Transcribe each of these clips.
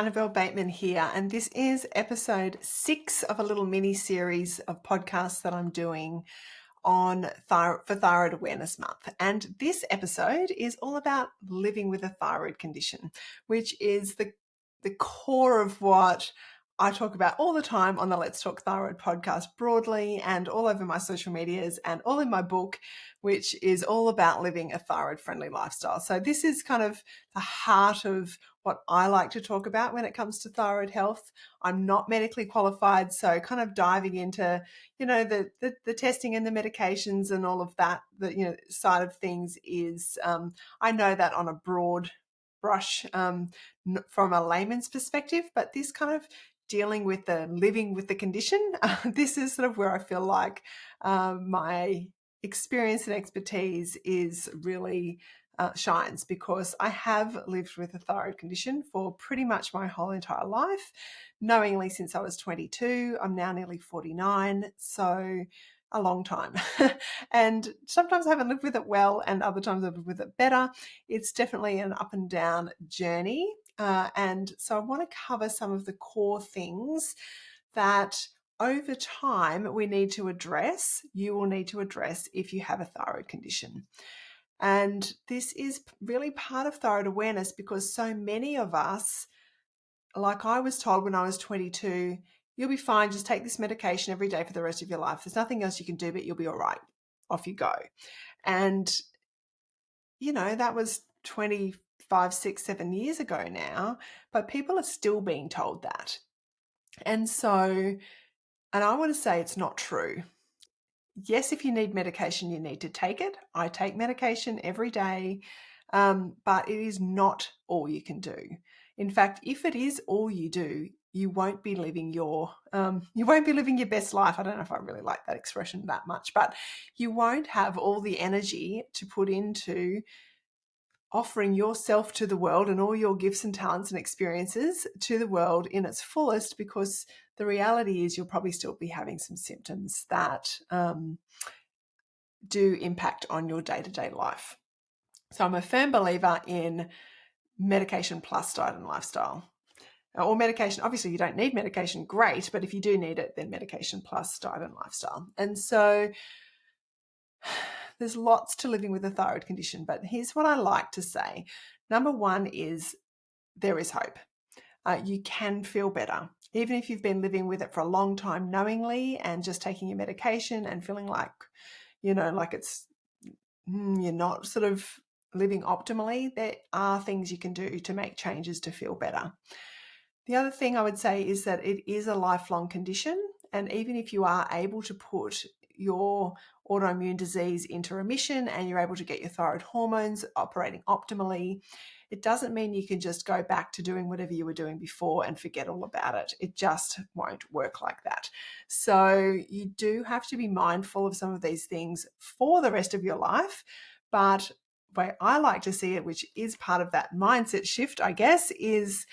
Annabelle Bateman here, and this is episode 6 of a little mini series of podcasts that I'm doing on for Thyroid Awareness Month. And this episode is all about living with a thyroid condition, which is the core of what I talk about all the time on the Let's Talk Thyroid podcast broadly and all over my social medias and all in my book, which is all about living a thyroid-friendly lifestyle. So this is kind of the heart of what I like to talk about when it comes to thyroid health. I'm not medically qualified, so kind of diving into, the testing and the medications and all of that, side of things is, I know that on a broad brush from a layman's perspective, but this kind of dealing with the living with the condition, this is sort of where I feel like my experience and expertise is really shines, because I have lived with a thyroid condition for pretty much my whole entire life, knowingly since I was 22. I'm now nearly 49, so a long time. And sometimes I haven't lived with it well, and other times I've lived with it better. It's definitely an up and down journey. And so I want to cover some of the core things that over time we need to address, you will need to address if you have a thyroid condition. And this is really part of thyroid awareness, because so many of us, like I was told when I was 22, you'll be fine, just take this medication every day for the rest of your life. There's nothing else you can do, but you'll be all right. Off you go. And, that was 25, 6, 7 years ago now, but people are still being told that. And so, and I want to say it's not true. Yes, if you need medication, you need to take it. I take medication every day, but it is not all you can do. In fact, if it is all you do, you won't be living your best life. I don't know if I really like that expression that much, but you won't have all the energy to put into offering yourself to the world and all your gifts and talents and experiences to the world in its fullest, because the reality is you'll probably still be having some symptoms that do impact on your day-to-day life. So I'm a firm believer in medication plus diet and lifestyle. Or medication, obviously you don't need medication, great, but if you do need it, then medication plus diet and lifestyle. And so there's lots to living with a thyroid condition, but here's what I like to say. Number one is there is hope. You can feel better. Even if you've been living with it for a long time knowingly and just taking your medication and feeling like, like it's, you're not sort of living optimally, there are things you can do to make changes to feel better. The other thing I would say is that it is a lifelong condition. And even if you are able to put your autoimmune disease into remission and you're able to get your thyroid hormones operating optimally, it doesn't mean you can just go back to doing whatever you were doing before and forget all about it. It just won't work like that. So you do have to be mindful of some of these things for the rest of your life. But the way I like to see it, which is part of that mindset shift, I guess, is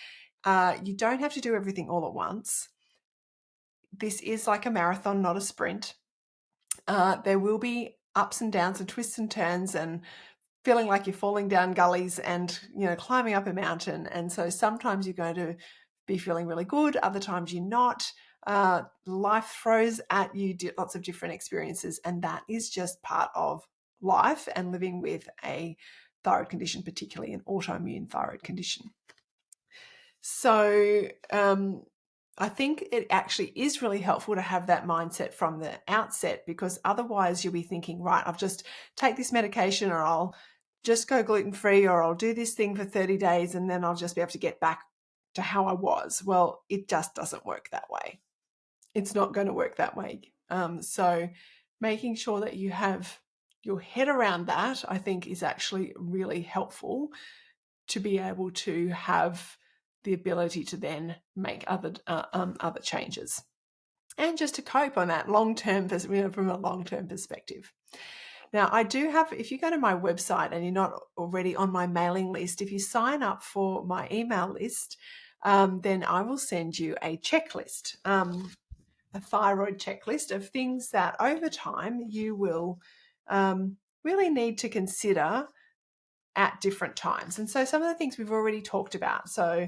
you don't have to do everything all at once. This is like a marathon, not a sprint. There will be ups and downs and twists and turns and feeling like you're falling down gullies and, climbing up a mountain. And so sometimes you're going to be feeling really good. Other times you're not. Life throws at you lots of different experiences. And that is just part of life and living with a thyroid condition, particularly an autoimmune thyroid condition. So I think it actually is really helpful to have that mindset from the outset, because otherwise you'll be thinking, right, I'll just take this medication, or I'll just go gluten-free, or I'll do this thing for 30 days and then I'll just be able to get back to how I was. Well, it just doesn't work that way. It's not going to work that way. So making sure that you have your head around that, I think, is actually really helpful to be able to have the ability to then make other changes, and just to cope on that long-term, from a long-term perspective. Now, I do have, if you go to my website and you're not already on my mailing list, if you sign up for my email list, then I will send you a checklist, a thyroid checklist of things that over time you will really need to consider at different times. And so some of the things we've already talked about, so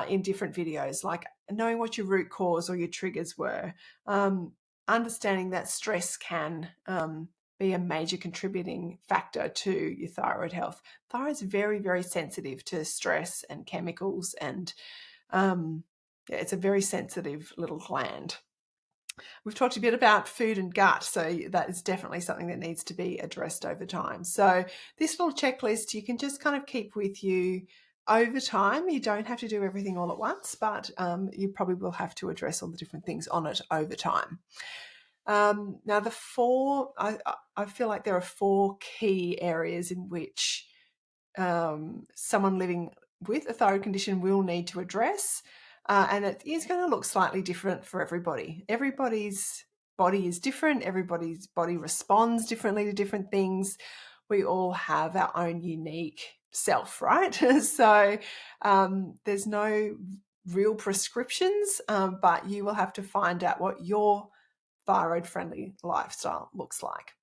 in different videos, like knowing what your root cause or your triggers were, understanding that stress can be a major contributing factor to your thyroid health. Thyroid is very, very sensitive to stress and chemicals, and it's a very sensitive little gland. We've talked a bit about food and gut, so that is definitely something that needs to be addressed over time. So this little checklist you can just kind of keep with you over time. You don't have to do everything all at once, but you probably will have to address all the different things on it over time. Now, I feel like there are 4 key areas in which someone living with a thyroid condition will need to address. And it is going to look slightly different for everybody. Everybody's body is different. Everybody's body responds differently to different things. We all have our own unique self, right? So there's no real prescriptions, but you will have to find out what your thyroid-friendly lifestyle looks like.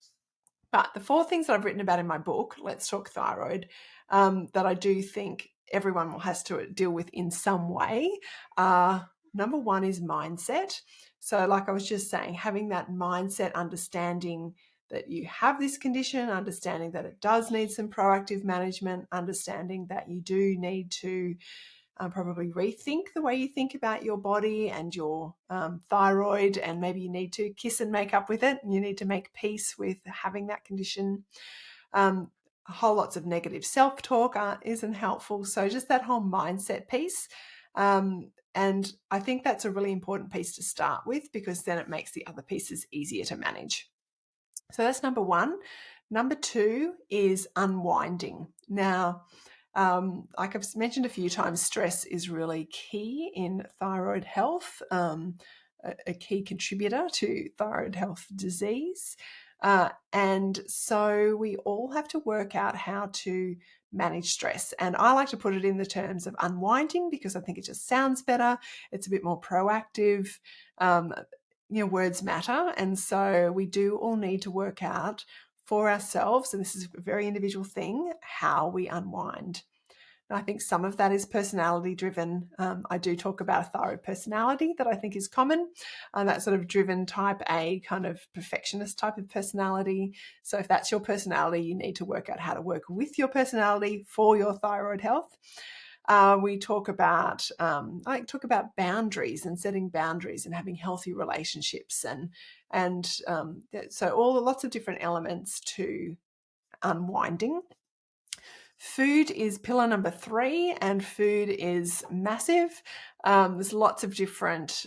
But the 4 things that I've written about in my book, Let's Talk Thyroid, that I do think everyone has to deal with in some way. Number 1 is mindset. So like I was just saying, having that mindset, understanding that you have this condition, understanding that it does need some proactive management, understanding that you do need to probably rethink the way you think about your body and your thyroid, and maybe you need to kiss and make up with it. You need to make peace with having that condition. A whole lots of negative self-talk isn't helpful. So just that whole mindset piece. And I think that's a really important piece to start with, because then it makes the other pieces easier to manage. So that's number 1. Number 2 is unwinding. Now, like I've mentioned a few times, stress is really key in thyroid health, a key contributor to thyroid health disease. And so we all have to work out how to manage stress. And I like to put it in the terms of unwinding, because I think it just sounds better. It's a bit more proactive. Words matter. And so we do all need to work out for ourselves, and this is a very individual thing, how we unwind. And I think some of that is personality driven. I do talk about a thyroid personality that I think is common, that sort of driven type A, kind of perfectionist type of personality. So if that's your personality, you need to work out how to work with your personality for your thyroid health. We talk about, I talk about boundaries and setting boundaries and having healthy relationships, and so lots of different elements to unwinding. Food is pillar number 3, and food is massive. There's lots of different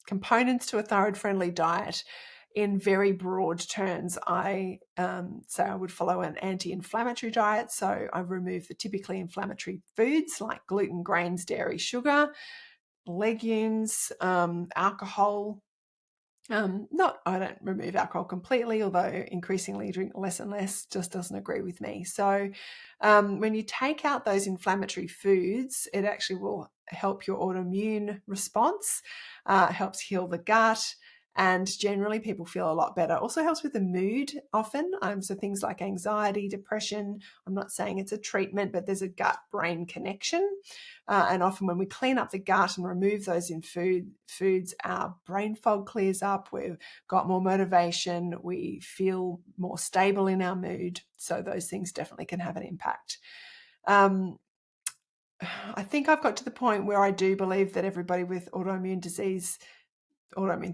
components to a thyroid-friendly diet. In very broad terms, I say I would follow an anti-inflammatory diet. So I remove the typically inflammatory foods like gluten, grains, dairy, sugar, legumes, alcohol. I don't remove alcohol completely, although increasingly drink less and less just doesn't agree with me. So when you take out those inflammatory foods, it actually will help your autoimmune response, helps heal the gut, and generally people feel a lot better. Also helps with the mood often. So things like anxiety, depression. I'm not saying it's a treatment, but there's a gut-brain connection. And often when we clean up the gut and remove those in foods, our brain fog clears up. We've got more motivation. We feel more stable in our mood. So those things definitely can have an impact. I think I've got to the point where I do believe that everybody with autoimmune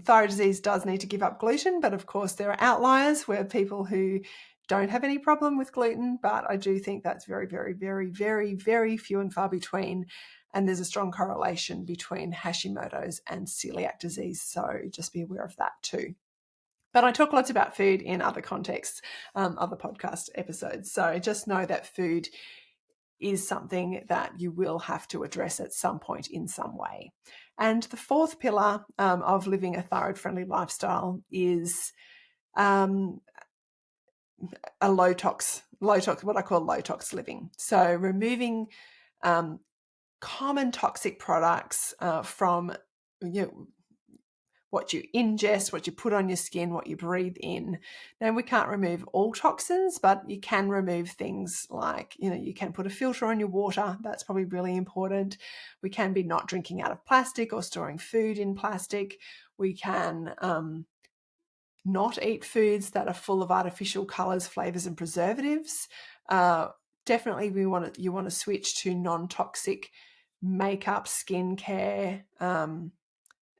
thyroid disease does need to give up gluten, but of course there are outliers where people who don't have any problem with gluten, but I do think that's very, very, very, very, very few and far between. And there's a strong correlation between Hashimoto's and celiac disease, so just be aware of that too. But I talk lots about food in other contexts, other podcast episodes, so just know that food is something that you will have to address at some point in some way. And the 4th pillar of living a thyroid-friendly lifestyle is a low tox, what I call low tox living. So removing common toxic products from what you ingest, what you put on your skin, what you breathe in. Now, we can't remove all toxins, but you can remove things like, you can put a filter on your water. That's probably really important. We can be not drinking out of plastic or storing food in plastic. We can not eat foods that are full of artificial colors, flavors, and preservatives. Definitely, you want to switch to non-toxic makeup, skincare,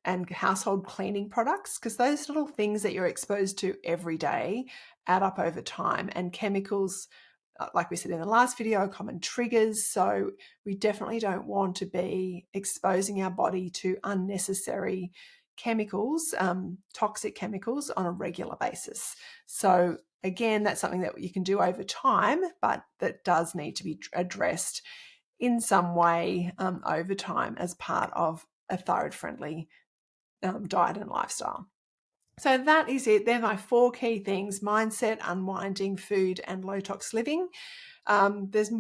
and household cleaning products, because those little things that you're exposed to every day add up over time. And chemicals, like we said in the last video, are common triggers. So we definitely don't want to be exposing our body to unnecessary chemicals, toxic chemicals, on a regular basis. So again, that's something that you can do over time, but that does need to be addressed in some way over time as part of a thyroid-friendly diet and lifestyle. So that is it. They're my 4 key things: mindset, unwinding, food, and low tox living. There's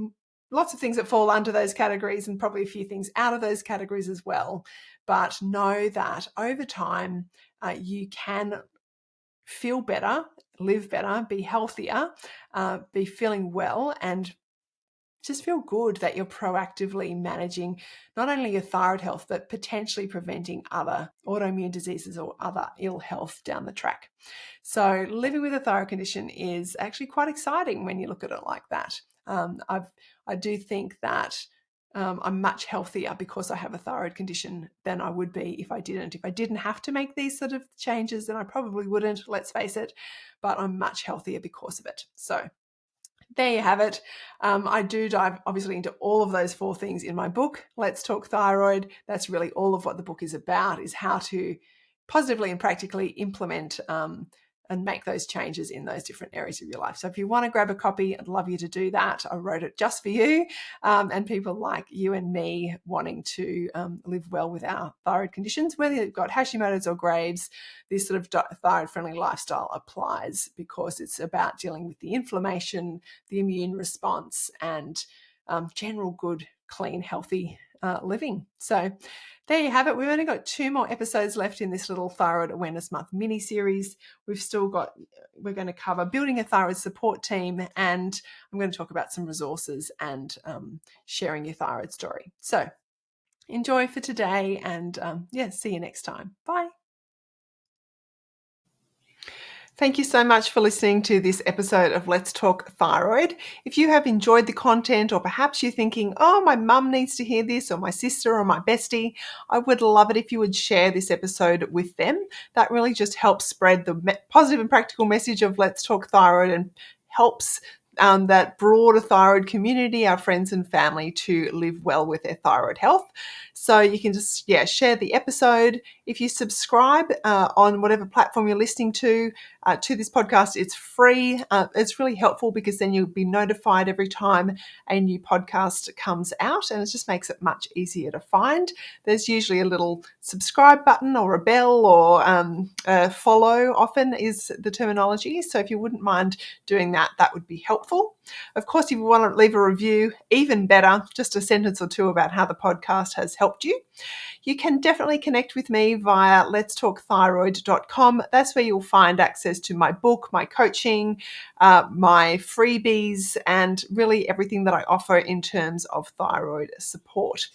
lots of things that fall under those categories and probably a few things out of those categories as well. But know that over time, you can feel better, live better, be healthier, be feeling well, and just feel good that you're proactively managing not only your thyroid health, but potentially preventing other autoimmune diseases or other ill health down the track. So living with a thyroid condition is actually quite exciting when you look at it like that. I do think that I'm much healthier because I have a thyroid condition than I would be if I didn't. If I didn't have to make these sort of changes, then I probably wouldn't, let's face it, but I'm much healthier because of it. So there you have it. I do dive obviously into all of those 4 things in my book, Let's Talk Thyroid. That's really all of what the book is about, is how to positively and practically implement and make those changes in those different areas of your life. So if you want to grab a copy, I'd love you to do that. I wrote it just for you and people like you and me wanting to live well with our thyroid conditions. Whether you've got Hashimoto's or Graves', this sort of thyroid-friendly lifestyle applies, because it's about dealing with the inflammation, the immune response, and general good, clean, healthy living. So there you have it. We've only got 2 more episodes left in this little Thyroid Awareness Month mini series. We're going to cover building a thyroid support team, and I'm going to talk about some resources and sharing your thyroid story. So enjoy for today, and see you next time. Bye. Thank you so much for listening to this episode of Let's Talk Thyroid. If you have enjoyed the content, or perhaps you're thinking, oh, my mum needs to hear this, or my sister or my bestie, I would love it if you would share this episode with them. That really just helps spread the positive and practical message of Let's Talk Thyroid, and helps that broader thyroid community, our friends and family, to live well with their thyroid health. So you can just, share the episode. If you subscribe on whatever platform you're listening to this podcast, it's free. It's really helpful, because then you'll be notified every time a new podcast comes out, and it just makes it much easier to find. There's usually a little subscribe button or a bell, or follow often is the terminology. So if you wouldn't mind doing that, that would be helpful. Of course, if you want to leave a review, even better, just a sentence or 2 about how the podcast has helped you. You can definitely connect with me via letstalkthyroid.com. That's where you'll find access to my book, my coaching, my freebies, and really everything that I offer in terms of thyroid support.